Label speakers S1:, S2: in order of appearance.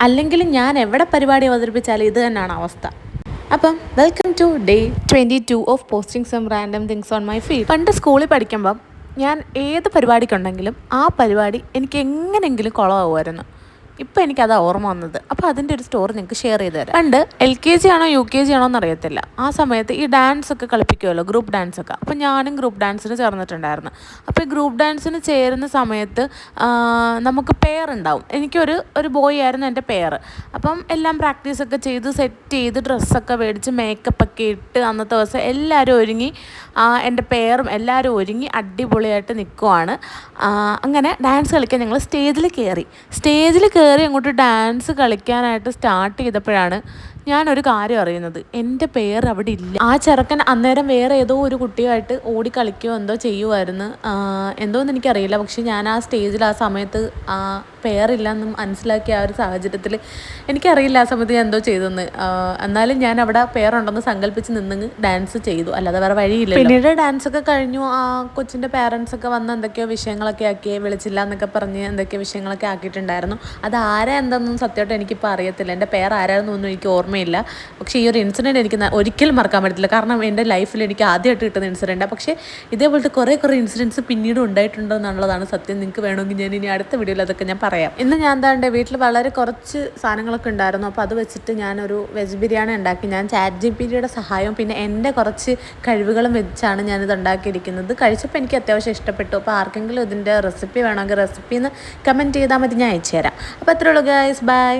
S1: അല്ലെങ്കിൽ ഞാൻ എവിടെ പരിപാടി അവതരിപ്പിച്ചാലും ഇത് തന്നെയാണ് അവസ്ഥ. അപ്പം welcome to day 22 of posting some random things on my feed. പണ്ട് സ്കൂളിൽ പഠിക്കുമ്പം ഞാൻ ഏത് പരിപാടിക്കുണ്ടെങ്കിലും ആ പരിപാടി എനിക്ക് എങ്ങനെയെങ്കിലും കുളമാകുമായിരുന്നു. ഇപ്പോൾ എനിക്കത് ഓർമ്മ വന്നത്. അപ്പോൾ അതിൻ്റെ ഒരു സ്റ്റോറി നിങ്ങൾക്ക് ഷെയർ ചെയ്ത് തരാം. പണ്ട് LKG ആണോ UKG ആണോ എന്നറിയത്തില്ല, ആ സമയത്ത് ഈ ഡാൻസൊക്കെ കളിപ്പിക്കുമല്ലോ, ഗ്രൂപ്പ് ഡാൻസൊക്കെ. അപ്പോൾ ഞാനും ഗ്രൂപ്പ് ഡാൻസിന് ചേർന്നിട്ടുണ്ടായിരുന്നു. അപ്പോൾ ഈ ഗ്രൂപ്പ് ഡാൻസിന് ചേരുന്ന സമയത്ത് നമുക്ക് പെയറുണ്ടാവും. ഒരു ബോയ് ആയിരുന്നു എൻ്റെ പെയർ. അപ്പം എല്ലാം പ്രാക്ടീസൊക്കെ ചെയ്ത് സെറ്റ് ചെയ്ത് ഡ്രസ്സൊക്കെ മേടിച്ച് മേക്കപ്പൊക്കെ ഇട്ട് അന്നത്തെ ദിവസം എല്ലാവരും ഒരുങ്ങി, എൻ്റെ പെയറും എല്ലാവരും ഒരുങ്ങി അടിപൊളിയായിട്ട് നിൽക്കുവാണ്. അങ്ങനെ ഡാൻസ് കളിക്കാൻ ഞങ്ങൾ സ്റ്റേജിൽ കയറി അങ്ങോട്ട് ഡാൻസ് കളിക്കാനായിട്ട് സ്റ്റാർട്ട് ചെയ്തപ്പോഴാണ് ഞാനൊരു കാര്യം അറിയുന്നത്. എൻ്റെ പെയർ അവിടെ ഇല്ല. ആ ചെറുക്കൻ അന്നേരം വേറെ ഏതോ ഒരു കുട്ടിയുമായിട്ട് ഓടി കളിക്കുകയോ എന്തോ ചെയ്യുമായിരുന്നു. എന്തോന്ന് എനിക്കറിയില്ല. പക്ഷെ ഞാൻ ആ സ്റ്റേജിൽ ആ സമയത്ത് പെയറില്ലെന്നും മനസ്സിലാക്കിയ ആ ഒരു സാഹചര്യത്തിൽ എനിക്കറിയില്ല ആ സമയത്ത് ഞാൻ എന്തോ ചെയ്തെന്ന്. എന്നാലും ഞാൻ അവിടെ പെയറുണ്ടെന്ന് സങ്കല്പിച്ച് നിന്ന് ഡാൻസ് ചെയ്തു, അല്ലാതെ വേറെ വഴിയില്ല. പിന്നീട് ഡാൻസൊക്കെ കഴിഞ്ഞു. ആ കൊച്ചിൻ്റെ പേരൻസൊക്കെ വന്ന് എന്തൊക്കെയോ വിഷയങ്ങളൊക്കെ ആക്കി, വിളിച്ചില്ല എന്നൊക്കെ പറഞ്ഞ് എന്തൊക്കെയോ വിഷയങ്ങളൊക്കെ ആക്കിയിട്ടുണ്ടായിരുന്നു. അത് ആരാ എന്തെന്നും സത്യമായിട്ട് എനിക്കിപ്പോൾ അറിയത്തില്ല. എൻ്റെ പെയർ ആരായിരുന്നു ഒന്നും എനിക്ക് ഓർമ്മയില്ല. പക്ഷേ ഈ ഒരു ഇൻസിഡൻറ്റ് എനിക്ക് ഒരിക്കലും മറക്കാൻ പറ്റത്തില്ല. കാരണം എൻ്റെ ലൈഫിൽ എനിക്ക് ആദ്യമായിട്ട് കിട്ടുന്ന ഇൻസിഡൻറ്റാണ്. പക്ഷേ ഇതേപോലത്തെ കുറേ ഇൻസിഡൻറ്റ്സ് പിന്നീട് ഉണ്ടായിട്ടുണ്ടോ എന്നുള്ളതാണ് സത്യം. നിങ്ങൾക്ക് വേണമെങ്കിൽ ഞാൻ ഇനി അടുത്ത വീഡിയോയിൽ അതൊക്കെ ഞാൻ പറയാം. ഇന്ന് ഞാൻ എന്താണ്ട് വീട്ടിൽ വളരെ കുറച്ച് സാധനങ്ങളൊക്കെ ഉണ്ടായിരുന്നു. അപ്പോൾ അത് വെച്ചിട്ട് ഞാനൊരു വെജ് ബിരിയാണി ഉണ്ടാക്കി. ഞാൻ ChatGPTയുടെ സഹായവും പിന്നെ എൻ്റെ കുറച്ച് കഴിവുകളും വെച്ചാണ് ഞാനിത് ഉണ്ടാക്കിയിരിക്കുന്നത്. കഴിച്ചപ്പോൾ എനിക്ക് അത്യാവശ്യം ഇഷ്ടപ്പെട്ടു. അപ്പോൾ ആർക്കെങ്കിലും ഇതിൻ്റെ റെസിപ്പി വേണമെങ്കിൽ റെസിപ്പിന്ന് കമൻറ്റ് ചെയ്താൽ മതി, ഞാൻ അയച്ചു തരാം. അപ്പോൾ അത്രേ ഉള്ളൂ ഗൈസ്, ബൈ.